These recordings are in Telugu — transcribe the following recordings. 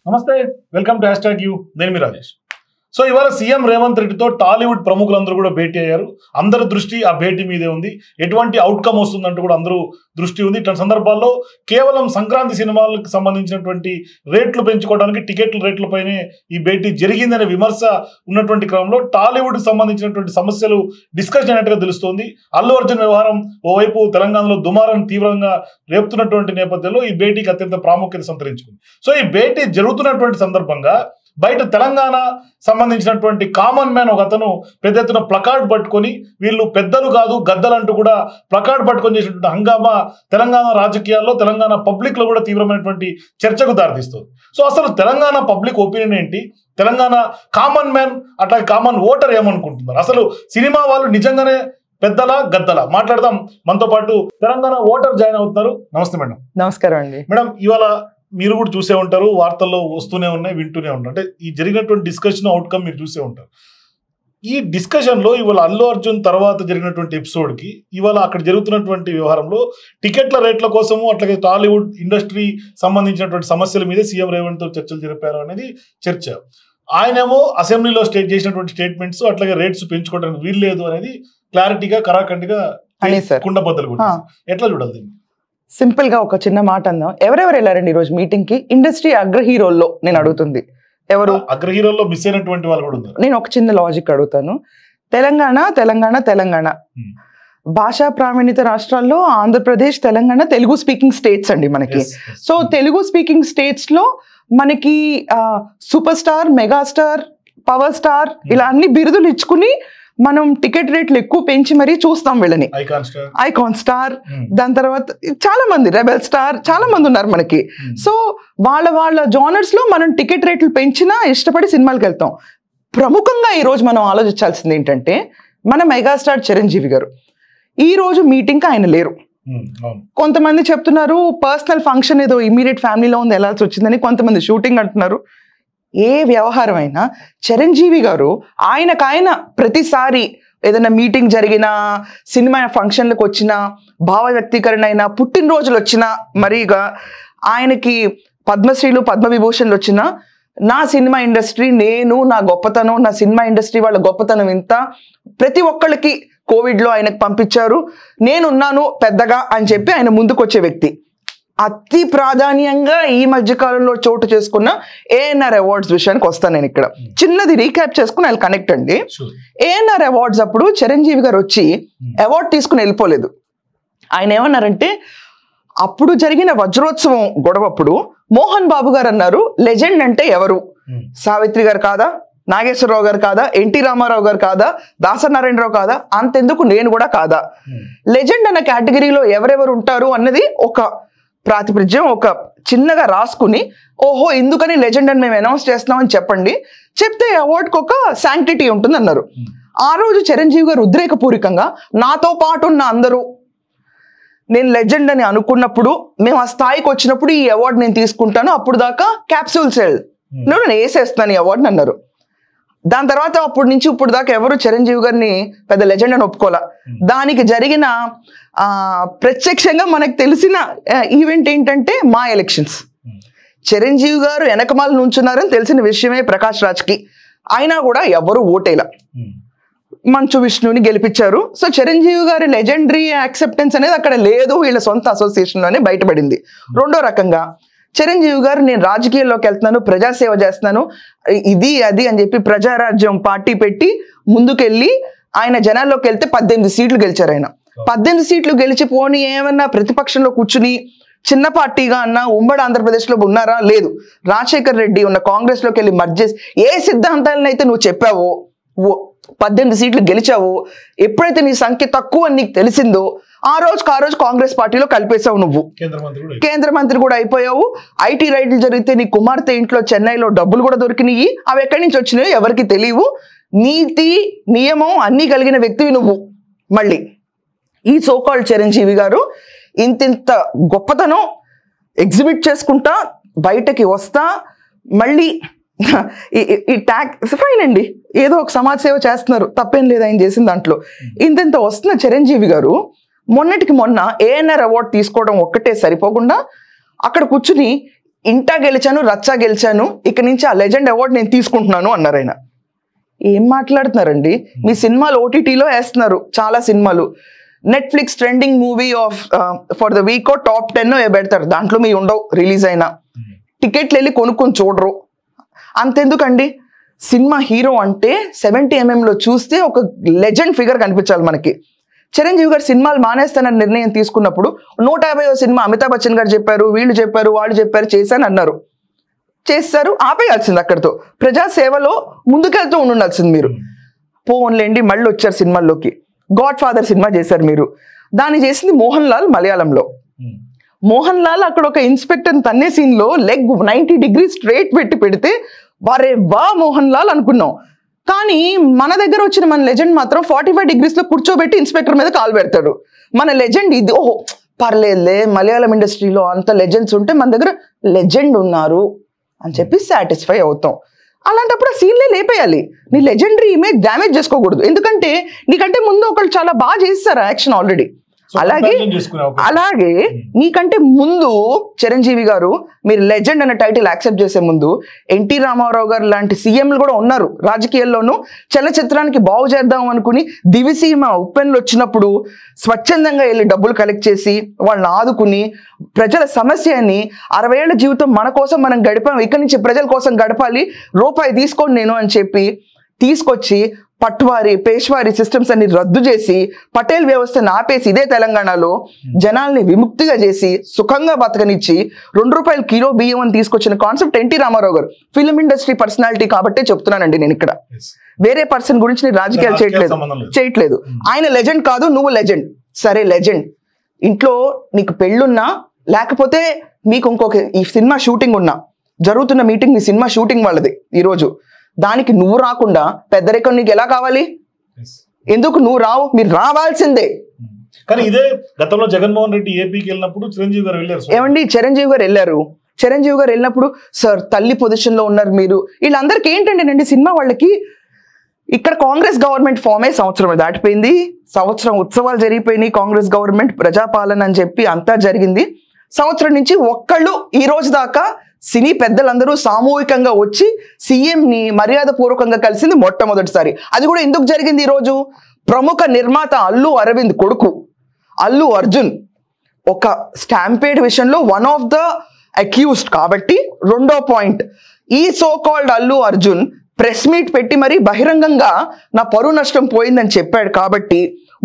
నమస్తే, వెల్కమ్ టు #యూ. నేను మీ రాజేష్. సో ఇవాళ సీఎం రేవంత్ రెడ్డితో టాలీవుడ్ ప్రముఖులందరూ కూడా భేటీ అయ్యారు. అందరి దృష్టి ఆ భేటీ మీదే ఉంది. ఎటువంటి అవుట్కమ్ వస్తుందంటూ కూడా అందరూ దృష్టి ఉంది. ఇట్లాంటి సందర్భాల్లో కేవలం సంక్రాంతి సినిమాలకు సంబంధించినటువంటి రేట్లు పెంచుకోవడానికి టికెట్ల రేట్లపైనే ఈ భేటీ జరిగిందనే విమర్శ ఉన్నటువంటి క్రమంలో టాలీవుడ్కి సంబంధించినటువంటి సమస్యలు డిస్కషన్ అయినట్టుగా తెలుస్తోంది. అల్లు అర్జున్ వ్యవహారం ఓవైపు తెలంగాణలో దుమారం తీవ్రంగా రేపుతున్నటువంటి నేపథ్యంలో ఈ భేటీకి అత్యంత ప్రాముఖ్యత సంతరించుకుంది. సో ఈ భేటీ జరుగుతున్నటువంటి సందర్భంగా బయట తెలంగాణ సంబంధించినటువంటి కామన్ మ్యాన్ ఒక అతను పెద్ద ఎత్తున ప్లకార్డ్ పట్టుకొని వీళ్ళు పెద్దలు కాదు గద్దలంటూ కూడా ప్లకార్డ్ పట్టుకొని చేసినటువంటి హంగామా తెలంగాణ రాజకీయాల్లో తెలంగాణ పబ్లిక్ లో కూడా తీవ్రమైనటువంటి చర్చకు దారితీస్తుంది. సో అసలు తెలంగాణ పబ్లిక్ ఒపీనియన్ ఏంటి, తెలంగాణ కామన్ మ్యాన్ అట్లా కామన్ ఓటర్ ఏమనుకుంటున్నారు, అసలు సినిమా వాళ్ళు నిజంగానే పెద్దలా గద్దలా మాట్లాడదాం. మనతో పాటు తెలంగాణ ఓటర్ జాయిన్ అవుతున్నారు. నమస్తే మేడం. నమస్కారం అండి. మేడం, ఇవాళ మీరు కూడా చూసే ఉంటారు, వార్తల్లో వస్తూనే ఉన్నాయి, వింటూనే ఉంటారు. అంటే ఈ జరిగినటువంటి డిస్కషన్ అవుట్కమ్ మీరు చూసే ఉంటారు. ఈ డిస్కషన్లో ఇవాళ అల్లు అర్జున్ తర్వాత జరిగినటువంటి ఎపిసోడ్కి ఇవాళ అక్కడ జరుగుతున్నటువంటి వ్యవహారంలో టికెట్ల రేట్ల కోసము అట్లాగే టాలీవుడ్ ఇండస్ట్రీ సంబంధించినటువంటి సమస్యల మీద సీఎం రేవంత్ తో చర్చలు జరిపారు అనేది చర్చ. ఆయనేమో అసెంబ్లీలో చేసినటువంటి స్టేట్మెంట్స్ అట్లాగే రేట్స్ పెంచుకోవడానికి వీల్లేదు అనేది క్లారిటీగా కరాఖండిగా కుండబద్దలు కూడా. ఎట్లా చూడాలి దీన్ని? సింపుల్ గా ఒక చిన్న మాట అందాం. ఎవరెవరు వెళ్ళారండి ఈ రోజు మీటింగ్ కి? ఇండస్ట్రీ అగ్ర హీరోల్లో నేను అడుగుతుంది ఎవరు? అగ్ర హీరోల్లో మిస్ అయినటువంటి వాళ్ళు కూడా ఉన్నారు. నేను ఒక చిన్న లాజిక్ అడుగుతాను. తెలంగాణ తెలంగాణ తెలంగాణ భాషా ప్రావీణ్యత రాష్ట్రాల్లో ఆంధ్రప్రదేశ్ తెలంగాణ తెలుగు స్పీకింగ్ స్టేట్స్ అండి మనకి. సో తెలుగు స్పీకింగ్ స్టేట్స్ లో మనకి super star, megastar, power star ఇలా అన్ని బిరుదులు ఇచ్చుకుని మనం టికెట్ రేట్లు ఎక్కువ పెంచి మరీ చూస్తాం వీళ్ళని. ఐకాన్ స్టార్, దాని తర్వాత చాలా మంది రెబెల్ స్టార్, చాలా మంది ఉన్నారు మనకి. సో వాళ్ళ జోనర్స్ లో మనం టికెట్ రేట్లు పెంచినా ఇష్టపడి సినిమాలకు వెళ్తాం. ప్రముఖంగా ఈ రోజు మనం ఆలోచించాల్సింది ఏంటంటే మన మెగాస్టార్ చిరంజీవి గారు ఈ రోజు మీటింగ్ కి ఆయన లేరు. కొంతమంది చెప్తున్నారు పర్సనల్ ఫంక్షన్ ఏదో ఇమీడియట్ ఫ్యామిలీలో ఉంది వెళ్ళాల్సి వచ్చిందని, కొంతమంది షూటింగ్ అంటున్నారు. ఏ వ్యవహారం అయినా చిరంజీవి గారు ఆయనకాయన ప్రతిసారి ఏదైనా మీటింగ్ జరిగినా, సినిమా ఫంక్షన్లకు వచ్చినా, భావ వ్యక్తీకరణ అయినా, పుట్టినరోజులు వచ్చినా, మరిగా ఆయనకి పద్మశ్రీలు పద్మవిభూషణలు వచ్చినా నా సినిమా ఇండస్ట్రీ, నేను నా గొప్పతనం, నా సినిమా ఇండస్ట్రీ వాళ్ళ గొప్పతనం ఇంత, ప్రతి ఒక్కళ్ళకి కోవిడ్లో ఆయనకు పంపించారు, నేనున్నాను పెద్దగా అని చెప్పి ఆయన ముందుకు వచ్చే వ్యక్తి. అతి ప్రాధాన్యంగా ఈ మధ్యకాలంలో చోటు చేసుకున్న ఏఎన్ఆర్ అవార్డ్స్ విషయానికి వస్తాను. నేను ఇక్కడ చిన్నది రీక్యాప్ చేసుకుని ఆయన కనెక్ట్ అండి. ఏఎన్ఆర్ అవార్డ్స్ అప్పుడు చిరంజీవి గారు వచ్చి అవార్డు తీసుకుని వెళ్ళిపోలేదు. ఆయన ఏమన్నారంటే అప్పుడు జరిగిన వజ్రోత్సవం గొడవప్పుడు మోహన్ బాబు గారు అన్నారు లెజెండ్ అంటే ఎవరు? సావిత్రి గారు కాదా, నాగేశ్వరరావు గారు కాదా, ఎన్టీ రామారావు గారు కాదా, దాసనారాయణరావు కాదా, అంతెందుకు నేను కూడా కాదా? లెజెండ్ అన్న కేటగిరీలో ఎవరెవరు ఉంటారు అన్నది ఒక ప్రాతిపదికం ఒక చిన్నగా రాసుకుని, ఓహో ఎందుకని లెజెండ్ అని మేము అనౌన్స్ చేస్తున్నామని చెప్పండి, చెప్తే అవార్డుకి ఒక శాంక్టిటీ ఉంటుంది అన్నారు. ఆ రోజు చిరంజీవి గారు ఉద్రేకపూరికంగా నాతో పాటు ఉన్న అందరూ నేను లెజెండ్ అని అనుకున్నప్పుడు, మేము ఆ స్థాయికి వచ్చినప్పుడు ఈ అవార్డు నేను తీసుకుంటాను, అప్పుడు దాకా క్యాప్సూల్ సెల్ నేను వేసేస్తాను ఈ అవార్డుని అన్నారు. దాని తర్వాత అప్పటి నుంచి ఇప్పుడు దాకా ఎవరు చిరంజీవి గారిని పెద్ద లెజెండ్ అని ఒప్పుకోలే. దానికి జరిగిన ప్రత్యక్షంగా మనకు తెలిసిన ఈవెంట్ ఏంటంటే మా ఎలక్షన్స్. చిరంజీవి గారు వెనకమాల నుంచున్నారని తెలిసిన విషయమే ప్రకాష్ రాజ్కి, అయినా కూడా ఎవరు ఓటేలా మంచు విష్ణుని గెలిపించారు. సో చిరంజీవి గారి లెజెండరీ యాక్సెప్టెన్స్ అనేది అక్కడ లేదు, వీళ్ళ సొంత అసోసియేషన్లోనే బయటపడింది. రెండో రకంగా చిరంజీవి గారు నేను రాజకీయాల్లోకి వెళ్తున్నాను, ప్రజాసేవ చేస్తున్నాను, ఇది అది అని చెప్పి ప్రజారాజ్యం పార్టీ పెట్టి ముందుకెళ్ళి ఆయన జనాల్లోకి వెళ్తే 18 సీట్లు గెలిచారు. ఆయన 18 సీట్లు గెలిచి పోనీ ఏమన్నా ప్రతిపక్షంలో కూర్చుని చిన్న పార్టీగా అన్నా ఉమ్మడి ఆంధ్రప్రదేశ్లో ఉన్నారా? లేదు. రాజశేఖర్ రెడ్డి ఉన్న కాంగ్రెస్ లోకి వెళ్ళి మర్జ్ చేసి ఏ సిద్ధాంతాలను అయితే నువ్వు చెప్పావో 18 సీట్లు గెలిచావు, ఎప్పుడైతే నీ సంఖ్య తక్కువ అని నీకు తెలిసిందో ఆ రోజు కాంగ్రెస్ పార్టీలో కలిపేశావు. నువ్వు కేంద్ర మంత్రి కూడా అయిపోయావు. ఐటీ రైట్లు జరిగితే నీ కుమార్తె ఇంట్లో చెన్నైలో డబ్బులు కూడా దొరికినాయి, అవి ఎక్కడి నుంచి వచ్చినాయో ఎవరికి తెలియవు. నీతి నియమం అన్నీ కలిగిన వ్యక్తివి నువ్వు. మళ్ళీ ఈ సోకాల్డ్ చిరంజీవి గారు ఇంత గొప్పతనం ఎగ్జిబిట్ చేసుకుంటా బయటకి వస్తా, మళ్ళీ ఈ ట్యాక్స్ ఫైన్ అండి, ఏదో ఒక సమాజ సేవ చేస్తున్నారు, తప్పేం లేదు ఆయన చేసిన దాంట్లో. ఇంత వస్తున్న చిరంజీవి గారు మొన్నటికి మొన్న ఏఎన్ఆర్ అవార్డు తీసుకోవడం ఒక్కటే సరిపోకుండా అక్కడ కూర్చుని ఇంటా గెలిచాను, రచ్చా గెలిచాను, ఇక నుంచి ఆ లెజెండ్ అవార్డు నేను తీసుకుంటున్నాను అన్నారు ఆయన. ఏం మాట్లాడుతున్నారండి? మీ సినిమాలు ఓటీటీలో వేస్తున్నారు, చాలా సినిమాలు. Netflix trending movie of for the week top 10 పెడతారు, దాంట్లో మీ ఉండవు. రిలీజ్ అయినా టికెట్లు వెళ్ళి కొనుక్కొని చూడరు. అంతెందుకండి, సినిమా హీరో అంటే 70mm చూస్తే ఒక లెజెండ్ ఫిగర్ కనిపించాలి మనకి. చిరంజీవి గారు సినిమాలు మానేస్తానని నిర్ణయం తీసుకున్నప్పుడు 150వ సినిమా అమితాబ్ బచ్చన్ గారు చెప్పారు, వీళ్ళు చెప్పారు, వాళ్ళు చెప్పారు, చేశాను అన్నారు. చేస్తారు, ఆపేయాల్సింది అక్కడితో. ప్రజాసేవలో ముందుకెళ్తూ ఉండాల్సింది మీరు. పోన్లేండి, మళ్ళీ వచ్చారు సినిమాల్లోకి. గాడ్ ఫాదర్ సినిమా చేశారు మీరు, దాన్ని చేసింది మోహన్ లాల్ మలయాళంలో. మోహన్ లాల్ అక్కడ ఒక ఇన్స్పెక్టర్ తన్నే సీన్ లో లెగ్ 90 degrees స్ట్రైట్ పెడితే వారే వా మోహన్ లాల్ అనుకున్నాం. కానీ మన దగ్గర వచ్చిన మన లెజెండ్ మాత్రం 45 degrees లో కూర్చోబెట్టి ఇన్స్పెక్టర్ మీద కాలు పెడతాడు. మన లెజెండ్ ఇది. ఓహో పర్లేదులే, మలయాళం ఇండస్ట్రీలో అంత లెజెండ్స్ ఉంటే మన దగ్గర లెజెండ్ ఉన్నారు అని చెప్పి సాటిస్ఫై అవుతాం. అలాంటప్పుడు ఆ సీన్లే లేపేయాలి. నీ లెజెండరీ ఇమేజ్ డ్యామేజ్ చేసుకోకూడదు. ఎందుకంటే నీకంటే ముందు ఒకళ్ళు చాలా బాగా చేస్తారు యాక్షన్ ఆల్రెడీ. అలాగే నీకంటే ముందు చిరంజీవి గారు మీరు లెజెండ్ అనే టైటిల్ యాక్సెప్ట్ చేసే ముందు ఎన్టీ రామారావు గారు లాంటి సీఎంలు కూడా ఉన్నారు రాజకీయాల్లోనూ. చలచిత్రానికి బాగు చేద్దాం అనుకుని దివిసీమ ఉప్పెన్లు వచ్చినప్పుడు స్వచ్ఛందంగా వెళ్ళి డబ్బులు కలెక్ట్ చేసి వాళ్ళని ఆదుకుని ప్రజల సమస్యని 60 ఏళ్ల జీవితం మన కోసం మనం గడిపాం, ఇక్కడి నుంచి ప్రజల కోసం గడపాలి, రూపాయి తీసుకోండి నేను అని చెప్పి తీసుకొచ్చి పట్వారి పేష్వారి సిస్టమ్స్ అన్ని రద్దు చేసి పటేల్ వ్యవస్థను ఆపేసి ఇదే తెలంగాణలో జనాల్ని విముక్తిగా చేసి సుఖంగా బతకనిచ్చి 2 రూపాయల కిలో బియ్యం అని తీసుకొచ్చిన కాన్సెప్ట్ ఎన్టీ రామారావు గారు. ఫిల్మ్ ఇండస్ట్రీ పర్సనాలిటీ కాబట్టే చెప్తున్నానండి నేను ఇక్కడ. వేరే పర్సన్ గురించి నేను రాజకీయాలు చేయట్లేదు. ఆయన లెజెండ్ కాదు, నువ్వు లెజెండ్. సరే లెజెండ్, ఇంట్లో నీకు పెళ్ళున్నా లేకపోతే మీకు ఇంకొక ఈ సినిమా షూటింగ్ ఉన్నా, జరుగుతున్న మీటింగ్ మీ సినిమా షూటింగ్ వాళ్ళది ఈరోజు, దానికి నువ్వు రాకుండా పెద్దరికం నీకు ఎలా కావాలి? ఎందుకు నువ్వు రావు? మీరు రావాల్సిందే. కానీ ఇదే గతంలో జగన్మోహన్ రెడ్డి ఏపీకి వెళ్ళినప్పుడు చిరంజీవి గారు వెళ్ళారు. ఏమండి, చిరంజీవి గారు వెళ్ళారు. చిరంజీవి గారు వెళ్ళినప్పుడు సార్ తల్లి పొజిషన్ లో ఉన్నారు మీరు. వీళ్ళందరికీ ఏంటంటేనండి, సినిమా వాళ్ళకి ఇక్కడ కాంగ్రెస్ గవర్నమెంట్ ఫామ్ అయ్యి సంవత్సరం దాటిపోయింది, సంవత్సరం ఉత్సవాలు జరిగిపోయినాయి, కాంగ్రెస్ గవర్నమెంట్ ప్రజాపాలన అని చెప్పి అంతా జరిగింది. సంవత్సరం నుంచి ఒక్కళ్ళు ఈ రోజు దాకా సినీ పెద్దలందరూ సామూహికంగా వచ్చి సీఎంని మర్యాద పూర్వకంగా కలిసింది మొట్టమొదటిసారి. అది కూడా ఎందుకు జరిగింది? ఈరోజు ప్రముఖ నిర్మాత అల్లు అరవింద్ కొడుకు అల్లు అర్జున్ ఒక స్టాంపేడ్ విషయంలో వన్ ఆఫ్ ద అక్యూజ్డ్ కాబట్టి. రెండో పాయింట్, ఈ so called Allu Arjun press meet పెట్టి మరీ బహిరంగంగా నా పరువు నష్టం పోయిందని చెప్పాడు కాబట్టి.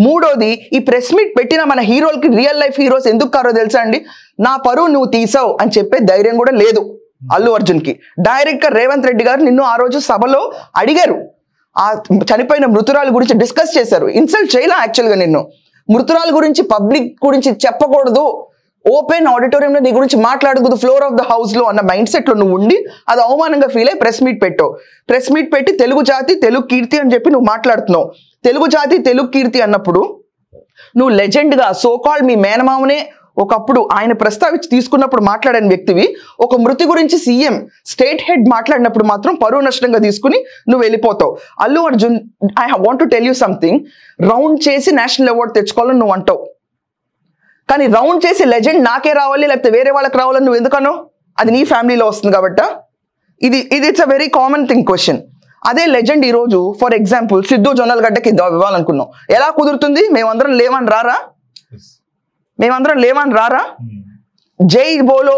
మూడోది, ఈ ప్రెస్ మీట్ పెట్టిన మన హీరోలకి రియల్ లైఫ్ హీరోస్ ఎందుకు కారో తెలుసా అండి? నా పరువు నువ్వు తీసావు అని చెప్పే ధైర్యం కూడా లేదు అల్లు అర్జున్కి. డైరెక్ట్ గా రేవంత్ రెడ్డి గారు నిన్ను ఆ రోజు సభలో అడిగారు, ఆ చనిపోయిన మృతురాల గురించి డిస్కస్ చేశారు. ఇన్సల్ట్ చేయలే యాక్చువల్గా నిన్ను. మృతురాల గురించి పబ్లిక్ గురించి చెప్పకూడదు, ఓపెన్ ఆడిటోరియంలో నీ గురించి మాట్లాడకూడదు, ఫ్లోర్ ఆఫ్ ద హౌస్ లో అన్న మైండ్ సెట్ లో నువ్వు ఉండి అది అవమానంగా ఫీల్ అయ్యి ప్రెస్ మీట్ పెట్టావు. ప్రెస్ మీట్ పెట్టి తెలుగు జాతి తెలుగు కీర్తి అని చెప్పి నువ్వు మాట్లాడుతున్నావు. తెలుగు జాతి తెలుగు కీర్తి అన్నప్పుడు నువ్వు లెజెండ్ గా సోకాల్డ్ మీ మేనమామనే ఒకప్పుడు ఆయన ప్రస్తావించి తీసుకున్నప్పుడు మాట్లాడిన వ్యక్తివి, ఒక మృతి గురించి సీఎం స్టేట్ హెడ్ మాట్లాడినప్పుడు మాత్రం పరువు నష్టంగా తీసుకుని నువ్వు వెళ్ళిపోతావు. Allu Arjun, I want to tell you something, round చేసి నేషనల్ అవార్డు తెచ్చుకోవాలని నువ్వు అంటావు, కానీ రౌండ్ చేసి లెజెండ్ నాకే రావాలి లేకపోతే వేరే వాళ్ళకి రావాలని నువ్వు ఎందుకనో? అది నీ ఫ్యామిలీలో వస్తుంది కాబట్టి. ఇది it's a very common thing question. అదే లెజెండ్ ఈరోజు ఫర్ ఎగ్జాంపుల్ సిద్ధు జొన్నలగడ్డకి ఇవ్వాలనుకున్నాం, ఎలా కుదురుతుంది? మేమందరం లేవని రారా? జై బోలో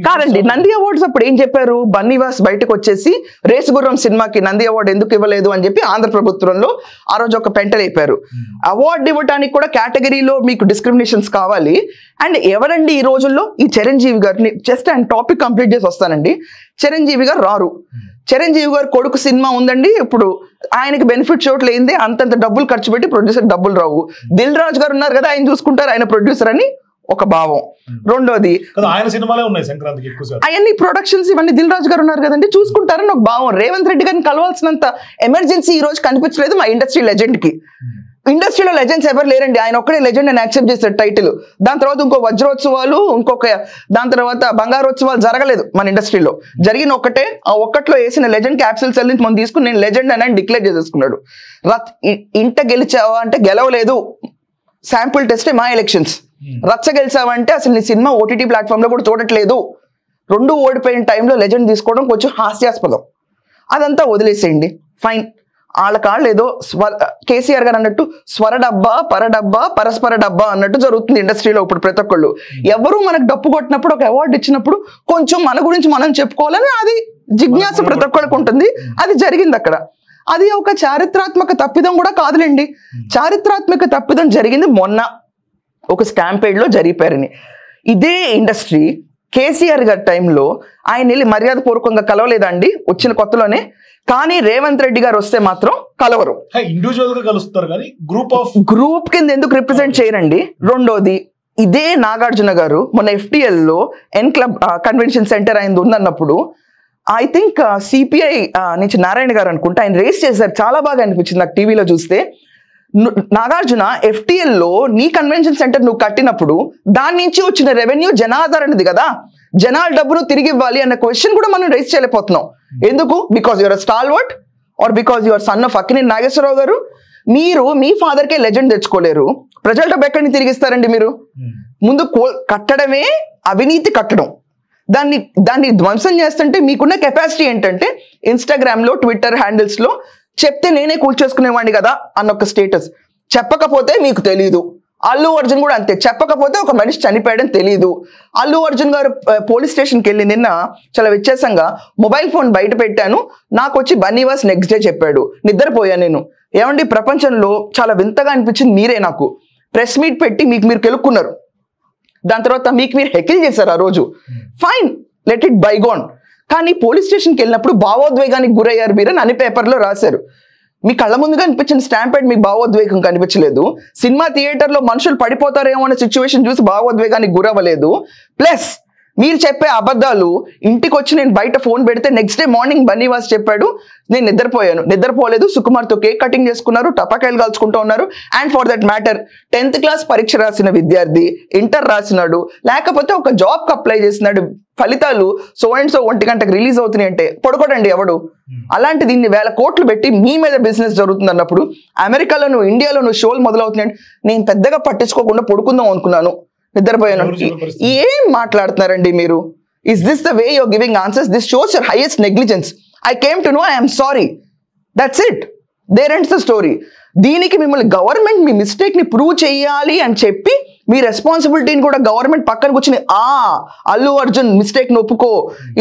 కాదండి. నంది అవార్డ్స్ అప్పుడు ఏం చెప్పారు? బన్నీవాస్ బయటకు వచ్చేసి రేసు గుర్రం సినిమాకి నంది అవార్డు ఎందుకు ఇవ్వలేదు అని చెప్పి ఆంధ్ర ప్రభుత్వంలో ఆ రోజు ఒక పెంటలేపారు. అవార్డు ఇవ్వడానికి కూడా కేటగిరీలో మీకు డిస్క్రిమినేషన్స్ కావాలి. అండ్ ఎవరండి ఈ రోజుల్లో ఈ చిరంజీవి గారిని, జస్ట్ ఆయన టాపిక్ కంప్లీట్ చేసి వస్తానండి. చిరంజీవి గారు రారు. చిరంజీవి గారు కొడుకు సినిమా ఉందండి, ఇప్పుడు ఆయనకి బెనిఫిట్ చోట్ల ఏంది అంతంత డబ్బులు ఖర్చు పెట్టి ప్రొడ్యూసర్ డబ్బులు రావు. దిల్ రాజు గారు ఉన్నారు కదా, ఆయన చూసుకుంటారు, ఆయన ప్రొడ్యూసర్ అని ఒక భావం. రెండోది, ఆయన సినిమాలే ఉన్నాయి సంక్రాంతికి ఎక్కువ, అవన్నీ ప్రొడక్షన్స్ ఇవన్నీ దిల్ రాజు గారు ఉన్నారు కదండి, చూసుకుంటారని ఒక భావం. రేవంత్ రెడ్డి గారిని కలవాల్సినంత ఎమర్జెన్సీ ఈ రోజు కనిపించలేదు మా ఇండస్ట్రీ లెజెండ్ కి. ఇండస్ట్రీలో లెజెండ్స్ ఎవరు లేరండి, ఆయన ఒక్కడే లెజెండ్ అని యాక్సెప్ట్ చేశారు టైటిల్. దాని తర్వాత ఇంకో వజ్రోత్సవాలు, దాని తర్వాత బంగారోత్సవాలు జరగలేదు మన ఇండస్ట్రీలో. జరిగిన ఒక్కటే, ఆ ఒక్కట్లో వేసిన లెజెండ్ క్యాప్సిల్ సెల్ నుంచి మనం తీసుకుని నేను లెజెండ్ అని డిక్లేర్ చేసేసుకున్నాడు. ఇంట గెలిచావా అంటే గెలవలేదు, శాంపుల్ టెస్టే మా ఎలక్షన్స్. రచ్చ గెలిచావంటే అసలు నీ సినిమా ఓటీటీ ప్లాట్ఫామ్ లో కూడా చూడట్లేదు. 2 ఓడిపోయిన టైంలో లెజెండ్ తీసుకోవడం కొంచెం హాస్యాస్పదం. అదంతా వదిలేసేయండి, ఫైన్. వాళ్ళకాళ్ళు ఏదో కేసీఆర్ గారు అన్నట్టు స్వర డబ్బా, పర డబ్బా, పరస్పర డబ్బా అన్నట్టు జరుగుతుంది ఇండస్ట్రీలో ఇప్పుడు. ప్రతి ఒక్కళ్ళు ఎవరు మనకు డప్పు కొట్టినప్పుడు, ఒక అవార్డు ఇచ్చినప్పుడు కొంచెం మన గురించి మనం చెప్పుకోవాలని అది జిజ్ఞాస ప్రతి ఒక్కరికి ఉంటుంది. అది జరిగింది అక్కడ. అది ఒక చారిత్రాత్మక తప్పిదం కూడా కాదులేండి. చారిత్రాత్మక తప్పిదం జరిగింది మొన్న ఒక స్టాంపేడ్ లో జరిగిపోయారని. ఇదే ఇండస్ట్రీ కేసీఆర్ గారి టైంలో ఆయన వెళ్ళి మర్యాద పూర్వకంగా కలవలేదండి వచ్చిన కొత్తలోనే. కానీ రేవంత్ రెడ్డి గారు వస్తే మాత్రం కలవరు. ఇండివిజువల్ గా కలుస్తారు కానీ గ్రూప్ కింద ఎందుకు రిప్రజెంట్ చేయరండి? రెండోది, ఇదే నాగార్జున గారు మొన్న FTL లో ఎన్ క్లబ్ కన్వెన్షన్ సెంటర్ అయింది ఉందన్నప్పుడు ఐ థింక్ సిపిఐ నుంచి నారాయణ గారు అనుకుంటే ఆయన రేస్ చేశారు. చాలా బాగా అనిపించింది నాకు టీవీలో చూస్తే. నాగార్జున FTL లో నీ కన్వెన్షన్ సెంటర్ నువ్వు కట్టినప్పుడు దాని నుంచి వచ్చిన రెవెన్యూ జనాధారణది కదా, జనాల డబ్బును తిరిగి ఇవ్వాలి అన్న క్వశ్చన్ కూడా మనం రేస్ చేయలేకపోతున్నాం. ఎందుకు? Because your stalwart are because your son of Akkineni Nageswara Rao గారు. మీరు మీ ఫాదర్కే లెజెండ్ తెచ్చుకోలేరు, ప్రజల డబ్బు ఎక్కడి నుంచి తిరిగిస్తారండి మీరు? ముందు కట్టడమే అవినీతి కట్టడం. దాన్ని ధ్వంసం చేస్తుంటే మీకున్న కెపాసిటీ ఏంటంటే ఇన్స్టాగ్రామ్లో, ట్విట్టర్ హ్యాండిల్స్లో చెప్తే నేనే కూల్చేసుకునేవాడిని కదా అన్న ఒక స్టేటస్. చెప్పకపోతే మీకు తెలీదు. అల్లు అర్జున్ కూడా అంతే, చెప్పకపోతే ఒక మనిషి చనిపోయాడని తెలియదు. అల్లు అర్జున్ గారు పోలీస్ స్టేషన్కి వెళ్ళి నిన్న చాలా వ్యత్యాసంగా మొబైల్ ఫోన్ బయట పెట్టాను, నాకు వచ్చి బన్నీవాస్ నెక్స్ట్ డే చెప్పాడు, నిద్రపోయాను నేను. ఏమండి, ప్రపంచంలో చాలా వింతగా అనిపించింది మీరే. నాకు ప్రెస్ మీట్ పెట్టి మీకు మీరు కెలుక్కున్నారు, దాని తర్వాత మీకు మీరు హెకిల్ చేశారు ఆ రోజు. Fine, let it bygone. కానీ పోలీస్ స్టేషన్కి వెళ్ళినప్పుడు భావోద్వేగానికి గురయ్యారు మీరని అన్ని పేపర్లో రాశారు. మీ కళ్ళ ముందుగా అనిపించిన స్టాంపేడ్ మీకు భావోద్వేగం కనిపించలేదు. సినిమా థియేటర్లో మనుషులు పడిపోతారేమో అనే సిచ్యువేషన్ చూసి భావోద్వేగానికి గురవ్వలేదు. ప్లస్ మీరు చెప్పే అబద్ధాలు, ఇంటికి వచ్చి నేను బయట ఫోన్ పెడితే నెక్స్ట్ డే మార్నింగ్ బన్నీవాస్ చెప్పాడు నేను నిద్రపోలేదు, సుకుమార్తో కేక్ కటింగ్ చేసుకున్నారు, టపాకాయలు కాల్చుకుంటూ ఉన్నారు. And for that matter 10th class పరీక్ష రాసిన విద్యార్థి ఇంటర్ రాసినాడు, లేకపోతే ఒక జాబ్కి అప్లై చేసినాడు, ఫలితాలు సో అండ్ సో 1 గంటకు రిలీజ్ అవుతున్నాయి అంటే పడుకోడండి ఎవడు? అలాంటి దీన్ని 1000 కోట్లు పెట్టి మీ మీద బిజినెస్ జరుగుతుంది అన్నప్పుడు అమెరికాలోను ఇండియాలోను షోలు మొదలవుతున్నాయి. నేను పెద్దగా పట్టించుకోకుండా పడుకుందాం అనుకున్నాను, నిద్రపోయాను. ఏం మాట్లాడుతున్నారండి మీరు? Is this the way you're giving answers? This shows your highest negligence. I came to know, I'm sorry, that's it, there ends the story. దీనికి మిమ్మల్ని గవర్నమెంట్ మీ మిస్టేక్ ని ప్రూవ్ చేయాలి అని చెప్పి మీ రెస్పాన్సిబిలిటీని కూడా గవర్నమెంట్ పక్కన కూర్చుని అల్లు అర్జున్ మిస్టేక్ ని ఒప్పుకో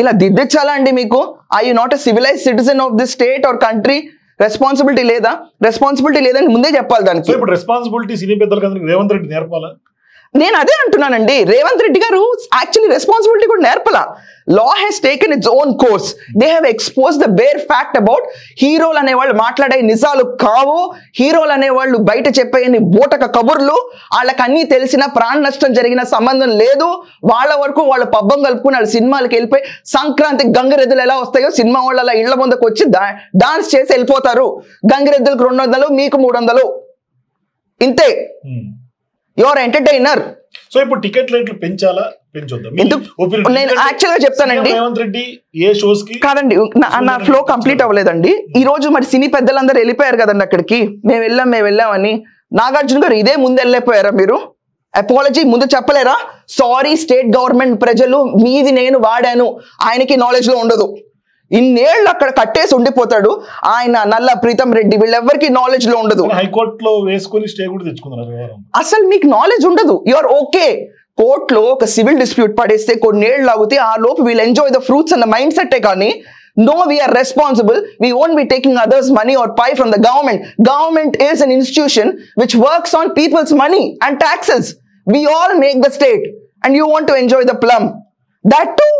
ఇలా దిద్దించాలా అండి మీకు? I you not a civilise citizen of this state or country? Responsibility లేదని ముందే చెప్పాలి దానికి. ఇప్పుడు రెస్పాన్సిబిలిటీ సినీ పెద్దలకు రేవంత్ రెడ్డి నేర్పాలా? నేను అదే అంటున్నానండి. రేవంత్ రెడ్డి గారు యాక్చువల్లీ రెస్పాన్సిబిలిటీ కూడా నేర్పలా. Law has taken its own course. They have expose the bare fact about హీరోలు అనేవాళ్ళు మాట్లాడే నిజాలు కావు, హీరోలు అనేవాళ్ళు బయట చెప్పే బూటక కబుర్లు, వాళ్ళకి అన్నీ తెలిసిన ప్రాణ నష్టం జరిగిన సంబంధం లేదు, వాళ్ళ వరకు వాళ్ళు పబ్బం కలుపుకుని వాళ్ళ సినిమాలకు వెళ్ళిపోయి సంక్రాంతి గంగిరెద్దులు ఎలా వస్తాయో సినిమా వాళ్ళు అలా ఇళ్ల ముందుకు వచ్చి డాన్స్ చేసి వెళ్ళిపోతారు. గంగిరెద్దులకు 200, మీకు 300, ఇంతే. Your entertainer. సో ఇప్పుడు టికెట్ రేట్లు పెంచాలా పెంచొద్దా? నేను యాక్చువల్ గా చెప్తానండి, రేవంత్ రెడ్డి ఏ షోస్ కి కాదండి, నా ఫ్లో కంప్లీట్ అవ్వలేదండి. ఈ రోజు మరి సినీ పెద్దలందరూ వెళ్ళిపోయారు కదండి అక్కడికి. మేము వెళ్ళామని నాగార్జున గారు ఇదే ముందు వెళ్ళిపోయారా? మీరు అపాలజీ ముందు చెప్పలేరా? సారీ స్టేట్ గవర్నమెంట్, ప్రజలు మీది నేను వాడాను, ఆయనకి నాలెడ్జ్ లో ఉండదు. ఇన్నేళ్ళు అక్కడ కట్టేసి ఉండిపోతాడు ఆయన. నల్ల ప్రీతం రెడ్డి వీళ్ళెవ్వరికి నాలెడ్జ్ లో ఉండదు. హైకోర్టులో వేసుకుని స్టే కూడా తెచ్చుకున్నారు. అసలు మీకు నాలెడ్జ్ ఉండదు. You're okay. కోర్టులో ఒక సివిల్ డిస్ప్యూట్ పడేస్తే కొన్నేళ్ళు ఆగితే ఆ లోపు వీల్ ఎంజాయ్ ద ఫ్రూట్స్ అన్న మైండ్ సెట్టే కానీ no, we are responsible, we won't be taking others money or pie from the government. Government is an institution which works on people's money and taxes. We all make the state and you want to enjoy the plum. That too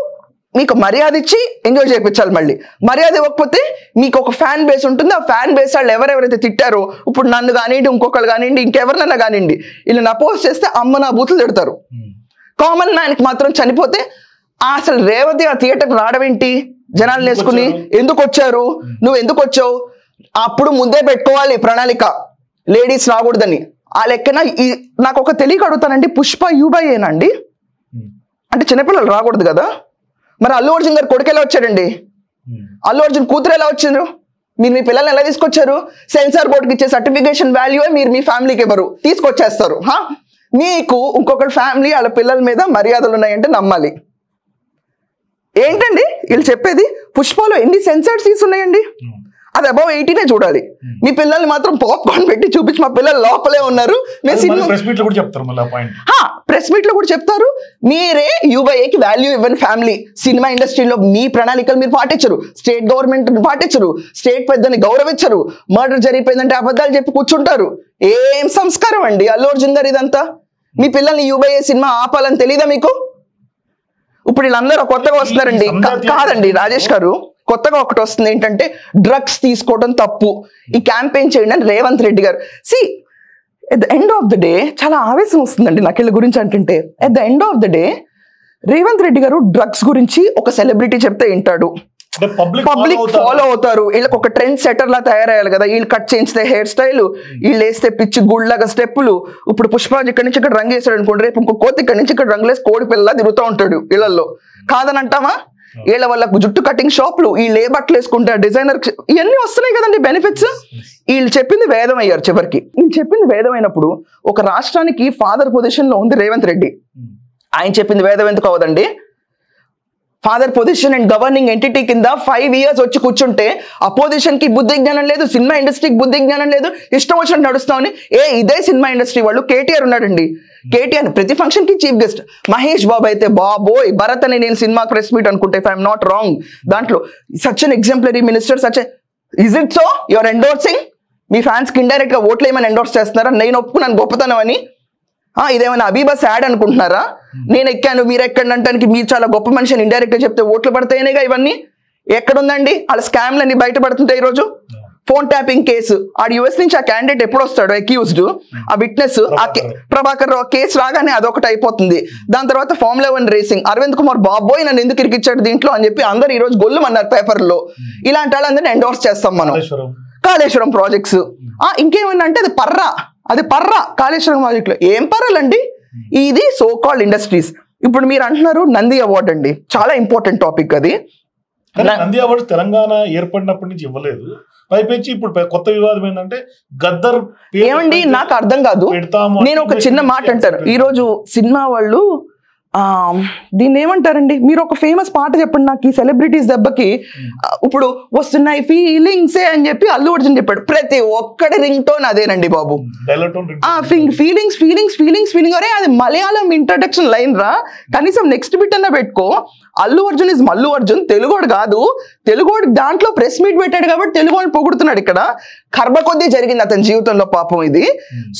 మీకు మర్యాద ఇచ్చి ఎంజాయ్ చేయించాలి. మళ్ళీ మర్యాద ఇవ్వకపోతే మీకు ఒక ఫ్యాన్ బేస్ ఉంటుంది. ఆ ఫ్యాన్ బేస్ వాళ్ళు ఎవరెవరైతే తిట్టారో, ఇప్పుడు నన్ను కానివ్వండి, ఇంకొకరు కానివ్వండి, ఇంకెవరినన్నా కానివ్వండి, ఇలా అపోజ్ చేస్తే అమ్మ నా బూతులు తిడతారు. కామన్ మ్యాన్కి మాత్రం చనిపోతే అసలు రేవతి ఆ థియేటర్కి రావడమేంటి, జనాలు వేసుకుని ఎందుకు వచ్చారు, నువ్వు ఎందుకు వచ్చావు, అప్పుడు ముందే పెట్టుకోవాలి ప్రణాళిక, లేడీస్ రాకూడదని. ఆ లెక్కన నాకు ఒక తెలియక అడుగుతానండి, పుష్ప యూబై ఏనండి అంటే చిన్నపిల్లలు రాకూడదు కదా? మరి అల్లు అర్జున్ గారు కొడుకు ఎలా వచ్చాడండి? అల్లు అర్జున్ కూతురు ఎలా వచ్చారు? మీరు మీ పిల్లల్ని ఎలా తీసుకొచ్చారు? సెన్సార్ బోర్డుకి ఇచ్చే సర్టిఫికేషన్ వాల్యూ మీరు మీ ఫ్యామిలీకి ఎవరు తీసుకొచ్చేస్తారు. నీకు ఇంకొకటి ఫ్యామిలీ వాళ్ళ పిల్లల మీద మర్యాదలు ఉన్నాయంటే నమ్మాలి. ఏంటండి వీళ్ళు చెప్పేది? పుష్పలో ఎన్ని సెన్సార్ సీన్స్ ఉన్నాయండి, అది అబౌవ్ 18 చూడాలి. మీ పిల్లల్ని మాత్రం పాప్కార్న్ పెట్టి చూపించి మా పిల్లలు లోపలే ఉన్నారు, ప్రెస్ మీట్ లో కూడా చెప్తారు. మీరే UBAకి వాల్యూ ఇవ్వని ఫ్యామిలీ. సినిమా ఇండస్ట్రీలో మీ ప్రణాళికలు మీరు పాటించరు, స్టేట్ గవర్నమెంట్ పాటించరు, స్టేట్ పెద్దని గౌరవించరు, మర్డర్ జరిగిపోయిందంటే అబద్ధాలు చెప్పి కూర్చుంటారు. ఏం సంస్కారం అండి అల్లు అర్జున్ గారు ఇదంతా? మీ పిల్లల్ని UBA సినిమా ఆపాలని తెలీదా మీకు? ఇప్పుడు వీళ్ళందరూ కొత్తగా వస్తున్నారండి. కాదండి రాజేష్ గారు, కొత్తగా ఒకటి వస్తుంది ఏంటంటే డ్రగ్స్ తీసుకోవడం తప్పు, ఈ క్యాంపెయిన్ చేయండి అని రేవంత్ రెడ్డి గారు. See at the end of the day చాలా ఆవేశం వస్తుందండి నాకు వీళ్ళ గురించి అంటుంటే. At the end of the day Revanth Reddy గారు డ్రగ్స్ గురించి ఒక సెలబ్రిటీ చెప్తే వింటాడు, పబ్లిక్ ఫాలో అవుతారు. వీళ్ళకి ఒక ట్రెండ్ సెటర్ లా తయారయ్యాలి కదా. వీళ్ళు కట్ చేయించితే హెయిర్ స్టైల్, వీళ్ళు వేస్తే పిచ్చి గుళ్ళగా స్టెప్పులు. ఇప్పుడు పుష్పరాజ్ ఇక్కడ నుంచి ఇక్కడ రంగు వేస్తాడు అనుకోండి, రేపు ఇంకో కోతి ఇక్కడ నుంచి ఇక్కడ రంగులేసి కోడి పిల్లలా తిరుగుతూ ఉంటాడు ఇళ్లలో. కాదని అంటామా? వీళ్ళ వాళ్ళకు జుట్టు కటింగ్ షాప్లు, వీళ్ళు ఏ బట్టలు వేసుకుంటారు, డిజైనర్, ఇవన్నీ వస్తున్నాయి కదండి బెనిఫిట్స్. వీళ్ళు చెప్పింది వేదం అయ్యారు చివరికి. వీళ్ళు చెప్పింది వేదం అయినప్పుడు ఒక రాష్ట్రానికి ఫాదర్ పొజిషన్ లో ఉంది రేవంత్ రెడ్డి. ఆయన చెప్పింది వేదం ఎందుకు అవదండి? Father position and governing entity కింద 5 years వచ్చి కూర్చుంటే అపోజిషన్ కి బుద్ధి జ్ఞానం లేదు, సినిమా ఇండస్ట్రీకి బుద్ధి జ్ఞానం లేదు, ఇష్టం వచ్చినట్టు నడుస్తామని. ఇదే సినిమా ఇండస్ట్రీ వాళ్ళు కేటీఆర్ ఉన్నాడండి. కేటీఆర్ ప్రతి ఫంక్షన్ కి చీఫ్ గెస్ట్. మహేష్ బాబు అయితే బాబోయ్, భరత్ అని నేను సినిమా ప్రెస్ మీట్ అనుకుంటే ఇఫ్ ఐఎమ్ నాట్ రాంగ్, దాంట్లో such an exemplary minister, such is it so your endorsing? Me fans కి ఇండైరెక్ట్ గా ఓట్లు ఏమైనా ఎండోర్స్ చేస్తున్నారా? నేను ఒప్పుకున్నాను గొప్పతనం అని. ఇదేమైనా అబీబస్ యాడ్ అనుకుంటున్నారా? నేను ఎక్కాను మీరు ఎక్కండి అంటానికి మీరు చాలా గొప్ప మనిషి అని ఇండైరెక్ట్ గా చెప్తే ఓట్లు పడతాయనేగా ఇవన్నీ. ఎక్కడుందండి వాళ్ళ స్కామ్లన్నీ బయటపడుతుంటాయి ఈరోజు. ఫోన్ ట్యాపింగ్ కేసు, ఆడు US నుంచి ఆ క్యాండిడేట్ ఎప్పుడు వస్తాడు అక్యూజ్డ్, ఆ విట్నెస్ ప్రభాకర్ రావు కేసు రాగానే అదొకటి అయిపోతుంది. దాని తర్వాత Formula 1 రేసింగ్, అరవింద్ కుమార్ బాబోయ్ నన్ను ఎందుకు ఇరికిచ్చాడు దీంట్లో అని చెప్పి అందరు ఈ రోజు గొల్లుమన్నారు పేపర్లో. ఇలాంటి వాళ్ళందరినీ ఎండోర్స్ చేస్తాం మనం. కాళేశ్వరం ప్రాజెక్ట్స్ ఇంకేమన్నా అంటే అది పర్రా కాళేశ్వరం ప్రాజెక్ట్ లో ఏం పర్రాలండి? ఇది సో కాల్డ్ ఇండస్ట్రీస్. ఇప్పుడు మీరు అంటున్నారు నంది అవార్డు అండి, చాలా ఇంపార్టెంట్ టాపిక్ అది. నంది అవార్డు తెలంగాణ ఏర్పడినప్పటి నుంచి ఇవ్వలేదు. పైపెచ్చి ఇప్పుడు కొత్త వివాదం ఏంటంటే గద్దర్ ఏమండి నాకు అర్థం కాదు. నేను ఒక చిన్న మాట అంటారు, ఈ రోజు సినిమా వాళ్ళు దీన్ని ఏమంటారండి, మీరు ఒక ఫేమస్ పాట చెప్పండి నాకు ఈ సెలబ్రిటీస్ దెబ్బకి. ఇప్పుడు వస్తున్నాయి ఫీలింగ్సే అని చెప్పి అల్లు అర్జున్ చెప్పాడు, ప్రతి ఒక్కడి రింగ్ టోన్ అదేనండి బాబు. Feelings feelings feelings feeling. అరే అది మలయాళం ఇంట్రడక్షన్ లైన్ రా, కనీసం నెక్స్ట్ బిట్ అన్న పెట్టుకో. అల్లు అర్జున్ ఇస్ మల్లు అర్జున్, తెలుగోడు కాదు. తెలుగోడు దాంట్లో ప్రెస్ మీట్ పెట్టాడు కాబట్టి తెలుగోడిని పొగుడుతున్నాడు. ఇక్కడ కర్మ కొద్దీ జరిగింది అతని జీవితంలో పాపం ఇది.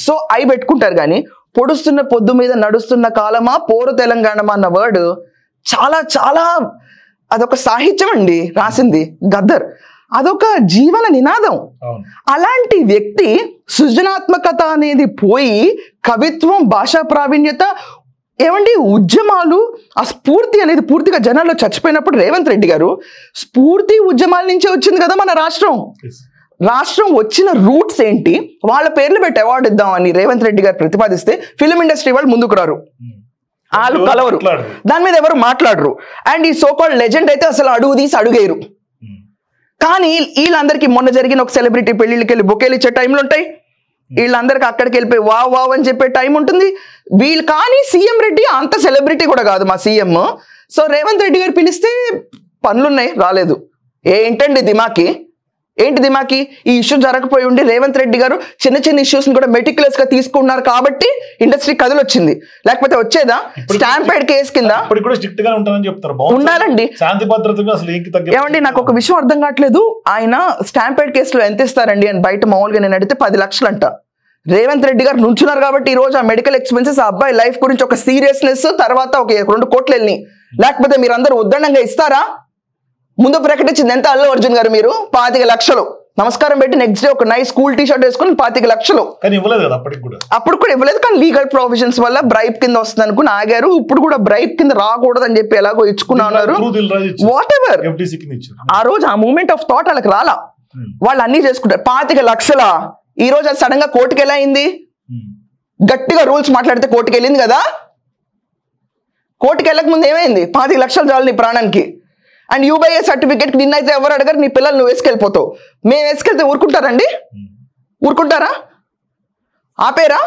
సో అవి పెట్టుకుంటారు. కానీ పొడుస్తున్న పొద్దు మీద నడుస్తున్న కాలమా పోరు తెలంగాణమా అన్న వర్డ్ చాలా చాలా అదొక సాహిత్యం అండి రాసింది గద్దర్. అదొక జీవన నినాదం. అలాంటి వ్యక్తి సృజనాత్మకత అనేది పోయి కవిత్వం, భాషా ప్రావీణ్యత, ఏమండి ఉద్యమాలు, ఆ స్ఫూర్తి అనేది పూర్తిగా జనాల్లో చచ్చిపోయినప్పుడు రేవంత్ రెడ్డి గారు స్ఫూర్తి ఉద్యమాల నుంచే వచ్చింది కదా మన రాష్ట్రం వచ్చిన రూట్స్ ఏంటి, వాళ్ళ పేర్లు పెట్టి అవార్డు ఇద్దామని రేవంత్ రెడ్డి గారు ప్రతిపాదిస్తే ఫిలిం ఇండస్ట్రీ వాళ్ళు ముందుకు రారు, వాళ్ళు కలవరు, దాని మీద ఎవరు మాట్లాడరు. అండ్ ఈ సోకాల్డ్ లెజెండ్ అయితే అసలు అడుగు తీసి అడుగేరు. కానీ వీళ్ళందరికీ మొన్న జరిగిన ఒక సెలబ్రిటీ పెళ్లిళ్ళకి వెళ్ళి బొకేలు ఇచ్చే టైంలు ఉంటాయి, వీళ్ళందరికీ అక్కడికి వెళ్ళిపోయి వావ్ వావ్ అని చెప్పే టైం ఉంటుంది వీళ్ళు. కానీ సీఎం రెడ్డి అంత సెలబ్రిటీ కూడా కాదు మా సీఎం. సో రేవంత్ రెడ్డి గారు పిలిస్తే పనులున్నాయి రాలేదు. ఏంటండి దిమాకి, ఏంటి దిమాకి? ఈ ఇష్యూ జరగకపోయి ఉండి రేవంత్ రెడ్డి గారు చిన్న చిన్న ఇష్యూస్ ని కూడా మెటిక్యులస్ గా తీసుకున్నారు కాబట్టి ఇండస్ట్రీ కథలు వచ్చింది, లేకపోతే వచ్చేదా? స్టాంపేడ్ కేసు కింద ఉండాలండి. ఏమండి నాకు ఒక విషయం అర్థం కావట్లేదు, ఆయన స్టాంపేడ్ కేసులో ఎంత ఇస్తారండి అని బయట మామూలుగా నేను అడిగితే 10 లక్షలు అంట. రేవంత్ రెడ్డి గారు నుంచున్నారు కాబట్టి ఈ రోజు ఆ మెడికల్ ఎక్స్పెన్సెస్, ఆ అబ్బాయి లైఫ్ గురించి ఒక సీరియస్నెస్, తర్వాత ఒక 2 కోట్లు వెళ్ళి, లేకపోతే మీరు అందరూ ఉద్దండంగా ఇస్తారా? ముందు ప్రకటించింది ఎంత అల్లు అర్జున్ గారు, మీరు 25 లక్షలు నమస్కారం పెట్టి నెక్స్ట్ డే ఒక నైస్ స్కూల్ టీ షర్ట్ వేసుకుని 25 లక్షలు. అప్పుడు కూడా ఇవ్వలేదు. కానీ లీగల్ ప్రొవిజన్స్ వల్ల బ్రైబ్ కింద వస్తుంది అనుకుని ఆగారు. ఇప్పుడు కూడా బ్రైబ్ కింద రాకూడదు అని చెప్పి ఎలాగో ఇచ్చుకున్నా ఉన్నారు. వాట్ ఎవర్, ఆ రోజు ఆ మూమెంట్ ఆఫ్ థాట్ వాళ్ళకి రాలా, వాళ్ళు అన్ని చేసుకుంటారు. 25 లక్షల ఈ రోజు అది సడన్ గా కోర్టుకి ఎలా అయింది? గట్టిగా రూల్స్ మాట్లాడితే కోర్టుకి వెళ్ళింది కదా. కోర్టుకి వెళ్ళక ముందు ఏమైంది? 25 లక్షలు చాలు నీ ప్రాణానికి. అండ్ UBA సర్టిఫికేట్ నిన్నైతే ఎవరు అడగరు, నీ పిల్లలు నువ్వు వేసుకెళ్ళిపోతావు. మేము వేసుకెళ్తే ఊరుకుంటారండి? ఊరుకుంటారా? ఆపేరా?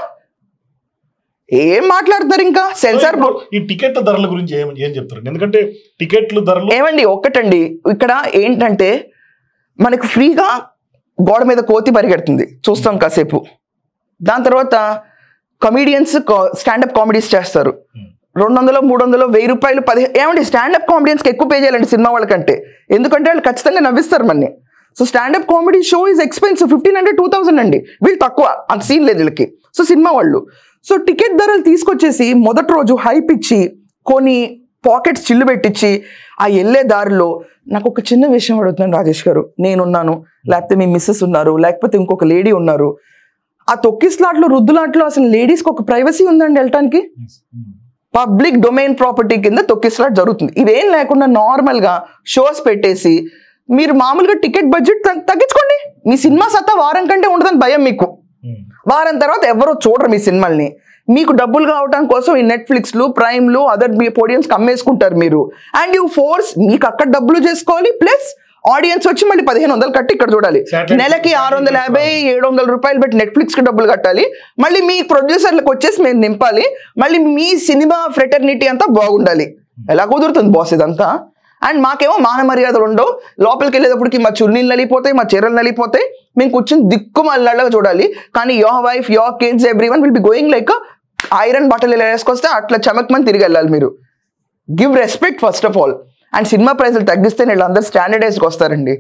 ఏం మాట్లాడతారు ఇంకా సెన్సార్ బోర్డ్. ఈ టికెట్ ధరల గురించి ఏం చెప్తారు? ఎందుకంటే టికెట్లు ధరలు ఏమండి ఒక్కటండి, ఇక్కడ ఏంటంటే మనకు ఫ్రీగా గోడ మీద కోతి పరిగెడుతుంది, చూస్తాం కాసేపు. దాని తర్వాత కమీడియన్స్ స్టాండప్ కామెడీస్ చేస్తారు, 200, 300, 1000 రూపాయలు, 10. ఏమండి స్టాండప్ కామెడియన్స్కి ఎక్కువ పే చేయాలండి సినిమా వాళ్ళకంటే, ఎందుకంటే వాళ్ళు ఖచ్చితంగా నవ్విస్తారు మనని. So stand up comedy show is expensive, 1500, 2000 అండి. వీళ్ళు తక్కువ, అంత సీన్ లేదు వీళ్ళకి. సో సినిమా వాళ్ళు సో టికెట్ ధరలు తీసుకొచ్చేసి మొదటి రోజు హైప్ ఇచ్చి కొన్ని పాకెట్స్ చిల్లు పెట్టించి ఆ వెళ్ళే దారిలో నాకు ఒక చిన్న విషయం అడుగుతున్నాను రాజేష్ గారు, నేనున్నాను, లేకపోతే మీ మిస్సెస్ ఉన్నారు, లేకపోతే ఇంకొక లేడీ ఉన్నారు, ఆ తొక్కిస్లాట్లో రుద్దులాట్లో అసలు లేడీస్కి ఒక ప్రైవసీ ఉందండి వెళ్ళటానికి? పబ్లిక్ డొమైన్ ప్రాపర్టీ కింద తొక్కిస్లాట్ జరుగుతుంది. ఇవేం లేకుండా నార్మల్గా షోస్ పెట్టేసి మీరు మామూలుగా టికెట్ బడ్జెట్ తగ్గించుకోండి. మీ సినిమా సత్తా వారం కంటే ఉండదని భయం మీకు. వారం తర్వాత ఎవరో చూడరు మీ సినిమాల్ని. మీకు డబ్బులు కావటం కోసం ఈ నెట్ఫ్లిక్స్లు, ప్రైమ్లు, అదర్ పోడియమ్స్కి అమ్మేసుకుంటారు మీరు. అండ్ యూ ఫోర్స్, మీకు అక్కడ డబ్బులు చేసుకోవాలి, ప్లస్ ఆడియన్స్ వచ్చి మళ్ళీ 1500 కట్టి ఇక్కడ చూడాలి. నెలకి 650, 700 రూపాయలు పెట్టి నెట్ఫ్లిక్స్కి డబ్బులు కట్టాలి. మళ్ళీ మీ ప్రొడ్యూసర్లకు వచ్చేసి మేము నింపాలి. మళ్ళీ మీ సినిమా ఫ్రెటర్నిటీ అంతా బాగుండాలి. ఎలా కుదురుతుంది బాస్ ఇదంతా? అండ్ మాకేమో మాన మర్యాదలు ఉండవు. లోపలికి వెళ్ళేటప్పటికి మా చున్నీలు నలిపోతాయి, మా చీరలు నలిపోతాయి, మేము కూర్చొని దిక్కు మళ్ళగా చూడాలి. కానీ your wife, your kids, everyone will be going like iron బట్టలు ఇలా వేసుకొస్తే అట్లా చమక్మని తిరిగి వెళ్ళాలి. మీరు give respect first of all. And cinema ప్రైజులు తగ్గిస్తే వీళ్ళందరూ స్టాండర్డైజ్కి వస్తారండి.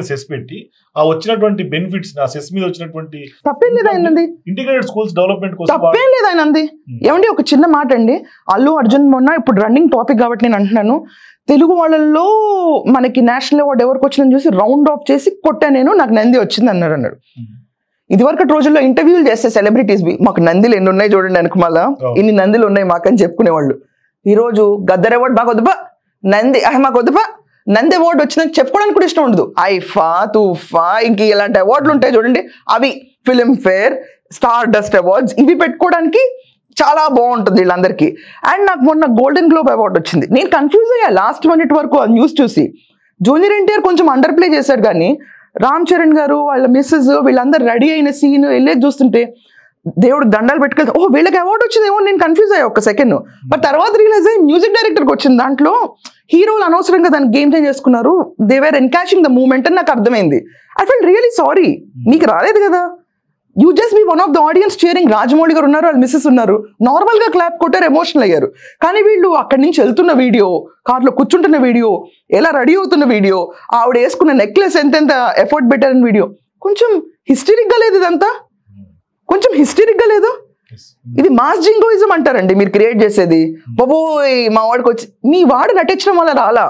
సెస్ పెట్టి ఆ వచ్చినటువంటి బెనిఫిట్స్, ఆ సెస్ మీద వచ్చినటువంటి తప్పేం లేదు ఆయనంది. ఇంటిగ్రేటెడ్ స్కూల్స్ డెవలప్మెంట్ కోసం తప్పేం లేదు ఆయనంది. ఏమండి ఒక చిన్న మాట అండి, అల్లు అర్జున్ మొన్న, ఇప్పుడు రన్నింగ్ టాపిక్ కాబట్టి నేను అంటున్నాను, తెలుగు వాళ్ళల్లో మనకి నేషనల్ అవార్డు ఎవరికి వచ్చిందని చూసి రౌండ్ ఆఫ్ చేసి కొట్టా నేను, నాకు నంది వచ్చింది అన్నాడు. ఇదివరకటి రోజుల్లో ఇంటర్వ్యూలు చేస్తే సెలబ్రిటీస్ మాకు నందిలు ఎన్ని ఉన్నాయి చూడండి వెనక, మళ్ళా ఇన్ని నందిలు ఉన్నాయి మాకని చెప్పుకునేవాళ్ళు. ఈరోజు గద్దర్ అవార్డు మాకు వద్దుపా, నంది మాకు వద్దుపా, నంది అవార్డు వచ్చిందని చెప్పుకోవడానికి కూడా ఇష్టం ఉండదు. ఐఫా, తూఫా, ఇంక ఇలాంటి అవార్డులు ఉంటాయి చూడండి, అవి ఫిల్మ్ఫేర్, స్టార్ డస్ట్ అవార్డ్స్, ఇవి పెట్టుకోవడానికి చాలా బాగుంటుంది వీళ్ళందరికీ. అండ్ నాకు మొన్న గోల్డెన్ గ్లోబ్ అవార్డు వచ్చింది. నేను కన్ఫ్యూజ్ అయ్యా లాస్ట్ మినిట్ వరకు ఆ న్యూస్ చూసి. జూనియర్ ఎన్టీఆర్ కొంచెం అండర్ ప్లే చేశాడు, కానీ రామ్ చరణ్ గారు వాళ్ళ మిస్సెస్ వీళ్ళందరూ రెడీ అయిన సీన్ వెళ్ళేది చూస్తుంటే దేవుడికి దండాలు పెట్టుకెళ్తే ఓ వీళ్ళకి అవార్డు వచ్చిందేమో నేను కన్ఫ్యూజ్ అయ్యా ఒక సెకండ్. బట్ తర్వాత రియలైజ్ అయ్యి మ్యూజిక్ డైరెక్టర్కి వచ్చింది. దాంట్లో హీరోలు అనవసరంగా దాన్ని గేమ్ చేంజ్ చేసుకున్నారు, they were encashing the moment అని నాకు అర్థమైంది. ఐ ఫీల్ రియలీ సారీ, నీకు రాలేదు కదా, you just be one of the audience cheering. Rajamouli గారు ఉన్నారు, వాళ్ళు మిస్సెస్ ఉన్నారు, నార్మల్గా క్లాప్ కొట్టారు, ఎమోషనల్ అయ్యారు. కానీ వీళ్ళు అక్కడి నుంచి వెళ్తున్న వీడియో, కార్లో కూర్చుంటున్న వీడియో, ఎలా రెడీ అవుతున్న వీడియో, ఆవిడ వేసుకున్న నెక్లెస్ ఎంతెంత ఎఫర్ట్ పెట్టారని వీడియో, కొంచెం హిస్టరిక్గా లేదు ఇదంతా, కొంచెం హిస్టరిక్గా లేదు. ఇది మాస్ జింగోయిజం అంటారండి మీరు క్రియేట్ చేసేది. బాబోయ్ మా వాడికి వచ్చి, మీ వాడు నటించడం వల్ల రాలా,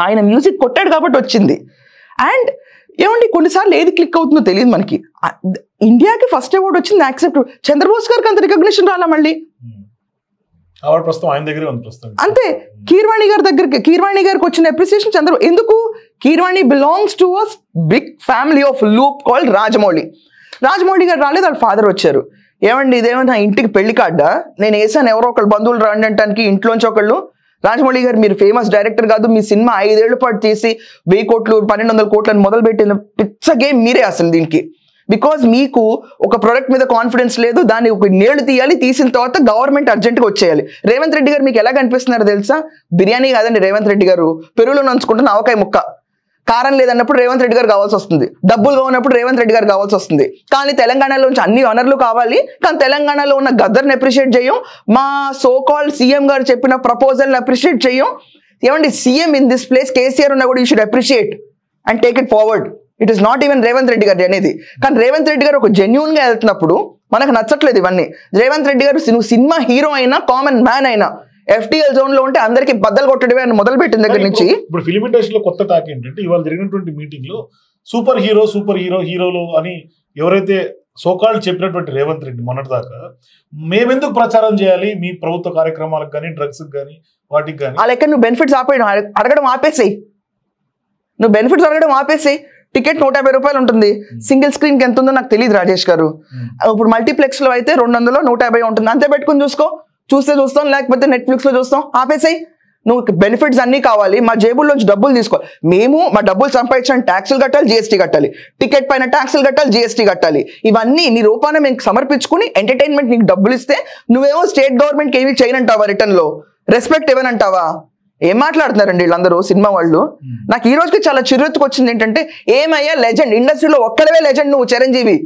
ఆయన మ్యూజిక్ కొట్టాడు కాబట్టి వచ్చింది. అండ్ ఏమండి కొన్నిసార్లు ఏది క్లిక్ అవుతుందో తెలియదు మనకి. ఇండియాకి ఫస్ట్ అవార్డు వచ్చింది యాక్సెప్ట్, చంద్రబోస్ గారికి అంత రికగ్నిషన్ రాలా మళ్ళీ అంతే. కీర్వాణి గారి దగ్గరికి, కీర్వాణి గారికి వచ్చిన అప్రిసియేషన్ ఎందుకు? Keeravani belongs to a big family of loop called Rajamouli. Rajamouli గారు రాలేదు, వాళ్ళ ఫాదర్ వచ్చారు. ఏమండి ఇదేమన్నా ఇంటికి పెళ్లి కార్డా, నేను వేసాను ఎవరో ఒకళ్ళు బంధువులు రండి అంటానికి ఇంట్లోంచి ఒకళ్ళు. రాజమౌళి గారు మీరు ఫేమస్ డైరెక్టర్ కాదు, మీ సినిమా 5 ఏళ్ల పాటు చేసి 1000 కోట్లు 1200 కోట్లు అని మొదలు పెట్టిన పిచ్చ గేమ్ మీరే అసలు దీనికి. బికాజ్ మీకు ఒక ప్రొడక్ట్ మీద కాన్ఫిడెన్స్ లేదు, దాన్ని ఒక నేళ్లు తీయాలి, తీసిన తర్వాత గవర్నమెంట్ అర్జెంట్గా వచ్చేయాలి. రేవంత్ రెడ్డి గారు మీకు ఎలా కనిపిస్తున్నారు తెలుసా? బిర్యానీ కాదండి రేవంత్ రెడ్డి గారు, పెరుగులో నంచుకుంటున్న ఆవకాయ ముక్క. కారం లేదన్నప్పుడు రేవంత్ రెడ్డి గారు కావాల్సి వస్తుంది, డబ్బులు కావాలన్నప్పుడు రేవంత్ రెడ్డి గారు కావాల్సి వస్తుంది. కానీ తెలంగాణలోంచి అన్ని వనరులు కావాలి, కానీ తెలంగాణలో ఉన్న గద్దర్ని అప్రిషియేట్ చేయం, మా సో కాల్డ్ సీఎం గారు చెప్పిన ప్రపోజల్ని అప్రిషియేట్ చేయం. ఏమండి CM in this place KCR ఉన్నా కూడా you should appreciate and take it forward. It is not even Revanth Reddy గారు అనేది. కానీ రేవంత్ రెడ్డి గారు ఒక జెన్యూన్ గా వెళ్తున్నప్పుడు మనకు నచ్చట్లేదు ఇవన్నీ. రేవంత్ రెడ్డి గారు నువ్వు సినిమా హీరో అయినా, కామన్ మ్యాన్ అయినా, FTL జోన్ లో ఉంటే అందరికి బద్దలు కొట్టడమే అని మొదలు పెట్టిన దగ్గర నుంచి ఇప్పుడు ఫిల్మ్ ఇండస్ట్రీలో కొత్త టాక్ ఏంటంటే, ఇవాళ జరిగినటువంటి మీటింగ్ లో సూపర్ హీరో హీరోలు అని ఎవరైతే సోకాల్డ్ చెప్పినటువంటి రేవంత్ రెడ్డి మొన్నటిదాకా మేమెందుకు ప్రచారం చేయాలి మీ ప్రభుత్వ కార్యక్రమాలకు కానీ, డ్రగ్స్ కానీ, వాటికి కానీ, ఆ లెక్క నువ్వు బెనిఫిట్స్ అడగడం ఆపేసేయి. నువ్వు బెనిఫిట్స్ అడగడం ఆపేసేయి. టికెట్ 150 రూపాయలు ఉంటుంది, సింగిల్ స్క్రీన్ కి ఎంత ఉందో నాకు తెలియదు రాజేష్ గారు. ఇప్పుడు మల్టీప్లెక్స్ లో అయితే 200, 150 ఉంటుంది, అంతే పెట్టుకుని చూస్తే చూస్తాం, లేకపోతే నెట్ఫ్లిక్స్ లో చూస్తాం, ఆపేసాయి. నువ్వు బెనిఫిట్స్ అన్నీ కావాలి, మా జేబుల్లోంచి డబ్బులు తీసుకోవాలి. మేము మా డబ్బులు సంపాదించడానికి ట్యాక్సులు కట్టాలి, జిఎస్టీ కట్టాలి, టికెట్ పైన ట్యాక్సులు కట్టాలి, జిఎస్టీ కట్టాలి. ఇవన్నీ నీ రూపాన మేము సమర్పించుకుని ఎంటర్టైన్మెంట్ నీకు డబ్బులు ఇస్తే నువ్వేమో స్టేట్ గవర్నమెంట్కి ఏమి చేయనంటావా? రిటర్న్లో రెస్పెక్ట్ ఇవ్వనంటావా? ఏం మాట్లాడుతున్నారండి వీళ్ళందరూ సినిమా వాళ్ళు? నాకు ఈ రోజుకి చాలా చిరెత్తుకు వచ్చింది ఏంటంటే, ఏమయ్యా లెజెండ్, ఇండస్ట్రీలో ఒక్కడవే లెజెండ్ నువ్వు, చిరంజీవి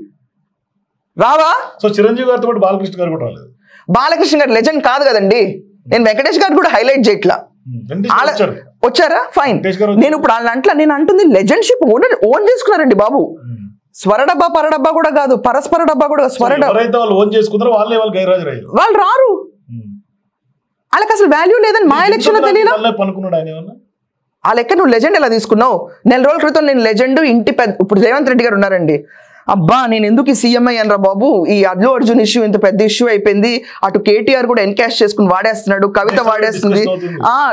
రావా? సో చిరంజీవి గారితో పాటు బాలకృష్ణ గారు కూడా రాలేదు. బాలకృష్ణ గారు లెజెండ్ కాదు కదండి. నేను వెంకటేష్ గారు కూడా హైలైట్ చేయట్లా. వచ్చారా? ఫైన్. నేను ఇప్పుడు నేను అంటుంది లెజెండ్షిప్ ఓన్ చేసుకున్నారండి బాబు. స్వరడబ్బా పరడబ్బా కూడా కాదు, పరస్పర డబ్బా కూడా వాళ్ళు రారు. వాళ్ళకి అసలు వాల్యూ లేదని మా ఎలక్షన్ లో తెలియదు. ఆ లెక్క నువ్వు లెజెండ్ ఎలా తీసుకున్నావు? 4 రోజుల క్రితం నేను లెజెండ్ ఇంటి పెద్ద, ఇప్పుడు రేవంత్ రెడ్డి గారు ఉన్నారండి, అబ్బా నేను ఎందుకు ఈ సీఎం అయ్యానరా బాబు, ఈ అల్లు అర్జున్ ఇష్యూ ఇంత పెద్ద ఇష్యూ అయిపోయింది, అటు కేటీఆర్ కూడా ఎన్కాష్ చేసుకుని వాడేస్తున్నాడు, కవిత వాడేస్తుంది,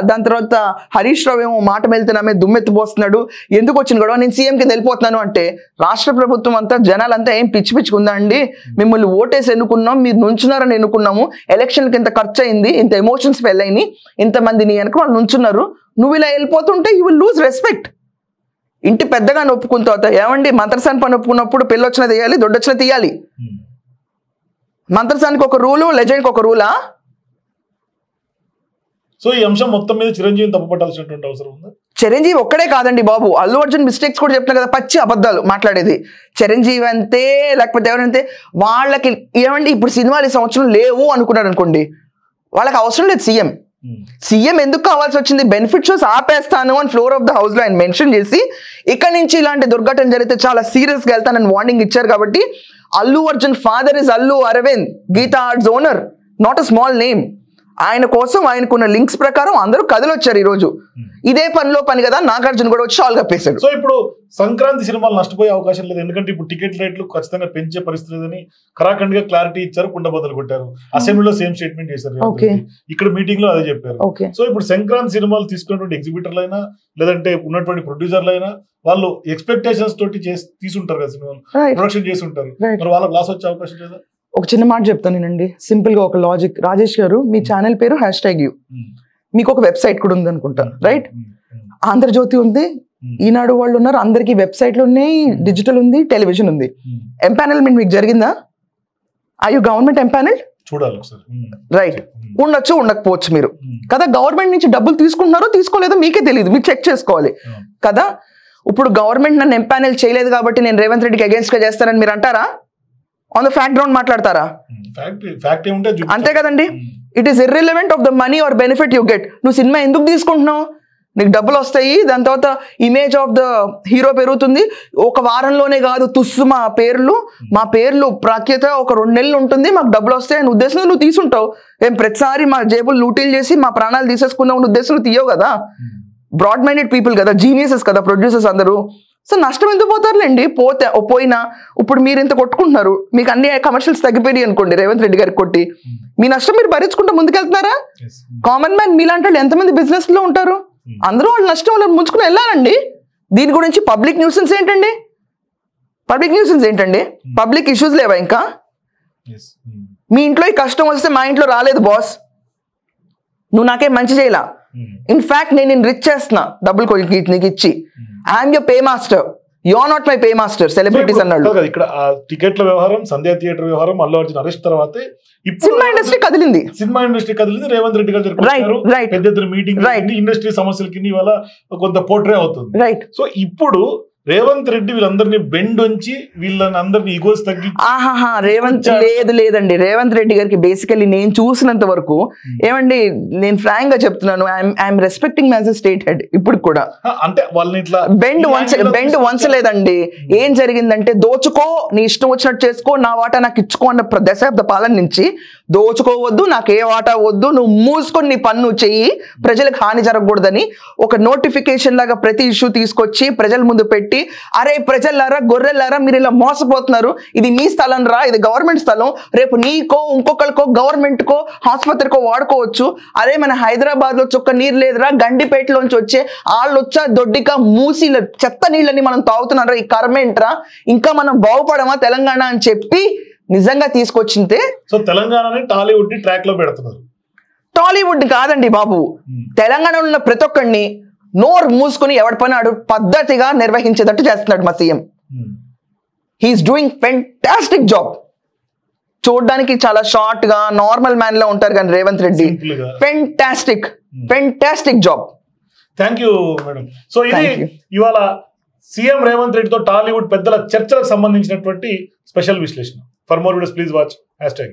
దాని తర్వాత హరీష్ రావు ఏమో మాట వెళ్తున్నామే దుమ్మెత్తిపోస్తున్నాడు, ఎందుకు వచ్చిన గొడవ, నేను సీఎం కింద వెళ్ళిపోతున్నాను అంటే, రాష్ట్ర ప్రభుత్వం అంతా జనాలంతా ఏం పిచ్చి పిచ్చుకుందా అండి? మిమ్మల్ని ఓటేసి ఎన్నుకున్నాం, మీరు నుంచున్నారని ఎన్నుకున్నాము, ఎలక్షన్కి ఇంత ఖర్చు అయింది, ఇంత ఎమోషన్స్ పెళ్ళైంది, ఇంతమంది నీ వెనక వాళ్ళు నుంచున్నారు, నువ్వు ఇలా వెళ్ళిపోతుంటే యూ విల్ లూజ్ రెస్పెక్ట్. ఇంటి పెద్దగా ఒప్పుకున్న తర్వాత ఏమండి మంత్రసాని పని ఒప్పుకున్నప్పుడు పెళ్ళి వచ్చినా తీయాలి, దొడ్డొచ్చినా తీయాలి. మంత్రసానికి ఒక రూలు, లెజెండ్కి ఒక రూలా? సో ఈ అంశం మొత్తం మీద చిరంజీవిని తప్పుపట్టాల్సినటువంటి అవసరం ఉందా? చిరంజీవి ఒక్కడే కాదండి బాబు, అల్లు అర్జున్ మిస్టేక్స్ కూడా చెప్తున్నా కదా, పచ్చి అబద్ధాలు మాట్లాడేది. చిరంజీవి అంతే, లేకపోతే ఎవరంతే, వాళ్ళకి ఏమండి ఇప్పుడు సినిమాలు ఈ సంవత్సరం లేవు అనుకున్నారు అనుకోండి, వాళ్ళకి అవసరం లేదు సీఎం. సీఎం ఎందుకు కావాల్సి వచ్చింది? బెనిఫిట్ షోస్ ఆపేస్తాను అని ఫ్లోర్ ఆఫ్ ద హౌస్ లో ఆయన మెన్షన్ చేసి, ఇక్కడి నుంచి ఇలాంటి దుర్ఘటన జరిగితే చాలా సీరియస్ గా వెళ్తానని వార్నింగ్ ఇచ్చారు. కాబట్టి Allu Arjun father is Allu Aravind, Geetha Arts owner, not a small name. ఆయన కోసం ఆయనకున్న లింక్స్ ప్రకారం అందరూ కథలొచ్చారు ఈ రోజు. ఇదే పనిలో పని కదా నాగార్జున కూడా వచ్చి షాల్ కప్పేశాడు. సో ఇప్పుడు సంక్రాంతి సినిమాలు నష్టపోయే అవకాశం లేదు, ఎందుకంటే ఇప్పుడు టికెట్ రేట్లు ఖచ్చితంగా పెంచే పరిస్థితి లేదని ఖరాఖండ్ గా క్లారిటీ ఇచ్చారు, కుండబద్దలు కొట్టారు. అసెంబ్లీలో సేమ్ స్టేట్మెంట్ చేశారు, ఇక్కడ మీటింగ్ లో అదే చెప్పారు. సో ఇప్పుడు సంక్రాంతి సినిమాలు తీసుకున్నటువంటి ఎగ్జిబిటర్లు అయినా లేదంటే ఉన్నటువంటి ప్రొడ్యూసర్లు అయినా వాళ్ళు ఎక్స్పెక్టేషన్స్ తోటి తీసుంటారు కదా, సినిమాలు ప్రొడక్షన్ చేసి ఉంటారు, మరి వాళ్ళకి లాస్ వచ్చే అవకాశం లేదా? ఒక చిన్న మాట చెప్తాను నేనండి, సింపుల్ గా ఒక లాజిక్. రాజేష్ గారు, మీ ఛానల్ పేరు #u, మీకు ఒక వెబ్సైట్ కూడా ఉంది అనుకుంటా, రైట్? ఆంధ్రజ్యోతి ఉంది, ఈనాడు వాళ్ళు ఉన్నారు, అందరికి వెబ్సైట్లు ఉన్నాయి, డిజిటల్ ఉంది, టెలివిజన్ ఉంది. ఎంపానల్మెంట్ మీకు జరిగిందా? Are you government empanel? చూడాలి రైట్. ఉండొచ్చు, ఉండకపోవచ్చు మీరు కదా. గవర్నమెంట్ నుంచి డబ్బులు తీసుకుంటున్నారో తీసుకోలేదో మీకే తెలియదు, మీరు చెక్ చేసుకోవాలి కదా. ఇప్పుడు గవర్నమెంట్ నన్ను ఎంపానల్ చేయలేదు కాబట్టి నేను రేవంత్ రెడ్డికి అగేన్స్ట్ గా చేస్తానని మీరు అంటారా? ఆన్ ద ఫ్యాక్ట్ గ్రౌండ్ మాట్లాడతారా? అంతే కదండి. It is irrelevant of the money or benefit you get. నువ్వు సినిమా ఎందుకు తీసుకుంటున్నావు? నీకు డబ్బులు వస్తాయి, దాని తర్వాత ఇమేజ్ ఆఫ్ ద హీరో పెరుగుతుంది. ఒక వారంలోనే కాదు తుస్సు మా పేర్లు ప్రాఖ్యత ఒక 2 నెలలు ఉంటుంది, మాకు డబ్బులు వస్తాయి అనే ఉద్దేశంలో నువ్వు తీసుంటావు. ఏం ప్రతిసారి మా జేబులు లూటీలు చేసి మా ప్రాణాలు తీసేసుకుందాం అనే ఉద్దేశంలో తీయవు కదా. బ్రాడ్ మైండెడ్ పీపుల్ కదా, జీనియసెస్ కదా ప్రొడ్యూసర్స్ అందరూ. సో నష్టం ఎందుకు పోతారులేండి, పోయినా ఇప్పుడు మీరు ఇంత కొట్టుకుంటున్నారు, మీకు అన్ని కమర్షియల్స్ తగ్గిపోయి అనుకోండి రేవంత్ రెడ్డి గారికి కొట్టి, మీ నష్టం మీరు భరించుకుంటూ ముందుకెళ్తున్నారా? కామన్ మ్యాన్ మీలాంటి వాళ్ళు ఎంతమంది బిజినెస్ లో ఉంటారు, అందరూ వాళ్ళ నష్టం వాళ్ళని ముంచుకుని వెళ్ళాలండి. దీని గురించి పబ్లిక్ న్యూసెన్స్ ఏంటండి? పబ్లిక్ ఇష్యూస్ లేవా ఇంకా? మీ ఇంట్లో ఈ కష్టం వస్తే మా ఇంట్లో రాలేదు బాస్, నువ్వు నాకేం మంచి చేయలా, ఇన్ఫాక్ట్ నేను రిచ్ చేస్తున్నా డబ్బులు నీకు ఇచ్చి, I'm your pay master, you are not my pay master. Celebrities అన్నాడు ఇక్కడ. టికెట్ల వ్యవహారం, సంధ్యా థియేటర్ వ్యవహారం, అల్లు అర్జున్ అరెస్ట్ తర్వాత సినిమా ఇండస్ట్రీ కదిలింది. రేవంత్ రెడ్డి గారు పెద్ద ఎత్తున మీటింగ్, ఇండస్ట్రీ సమస్యలకి ఇవాళ కొంత పోర్ట్రే అవుతుంది. రైట్. సో ఇప్పుడు రేవంత్ రెడ్డి వీళ్ళందరినీ బెండ్ ఉంచి వీళ్ళని అందరినీ ఈగోస్ తగ్గి లేదండి. రేవంత్ రెడ్డి గారికి బేసికలీ నేను చూసినంత వరకు ఏమండి, నేను ఫ్రాంక్ గా చెప్తున్నాను, I'm respecting as a state head. ఇప్పుడు కూడా అంటే వాళ్ళని ఇట్లా బెండ్ వంచలేదండి. ఏం జరిగిందంటే, దోచుకో, నీ ఇష్టం వచ్చినట్టు చేసుకో, నా వాటా నాకు ఇచ్చుకో అన్న దశాబ్ద పాలన నుంచి దోచుకోవద్దు, నాకు ఏ వాటా వద్దు, నువ్వు మూసుకొని నీ పన్ను చెయ్యి, ప్రజలకు హాని జరగకూడదని ఒక నోటిఫికేషన్ లాగా ప్రతి ఇష్యూ తీసుకొచ్చి ప్రజల ముందు పెట్టి, అరే ప్రజలారా, గొర్రెలారా, మీరు ఇలా మోసపోతున్నారు, ఇది మీ స్థలం రా, ఇది గవర్నమెంట్ స్థలం, రేపు నీకో ఇంకొకరికో గవర్నమెంట్ కో ఆసుపత్రికో వాడుకోవచ్చు, అరే మన హైదరాబాద్ లో చుక్క నీరు లేదురా, గండిపేటలోంచి వచ్చే వాళ్ళు వచ్చా దొడ్డిక మూసి చెత్త నీళ్ళని మనం తాగుతున్నారా, ఈ కర్మేంట్రా, ఇంకా మనం బాగుపడమా తెలంగాణ అని చెప్పి నిజంగా తీసుకొచ్చింటే. సో తెలంగాణని టాలీవుడ్ ని ట్రాక్ లో పెడుతున్నారు. టాలీవుడ్ కాదండి బాబు, తెలంగాణలో ఉన్న ప్రతి ఒక్కడిని నోరు మూసుకుని ఎవడి పని ఆడు పద్ధతిగా నిర్వహించేటట్టు చేస్తున్నాడు మా CM. He is doing fantastic job. చూడడానికి చాలా షార్ట్ గా నార్మల్ మ్యాన్ లో ఉంటారు కానీ Revanth Reddy fantastic job. Thank you madam. So ఇది ఇవాళ సీఎం రేవంత్ రెడ్డితో టాలీవుడ్ పెద్దల చర్చలకు సంబంధించినటువంటి స్పెషల్ విశ్లేషణ. For more videos please watch #.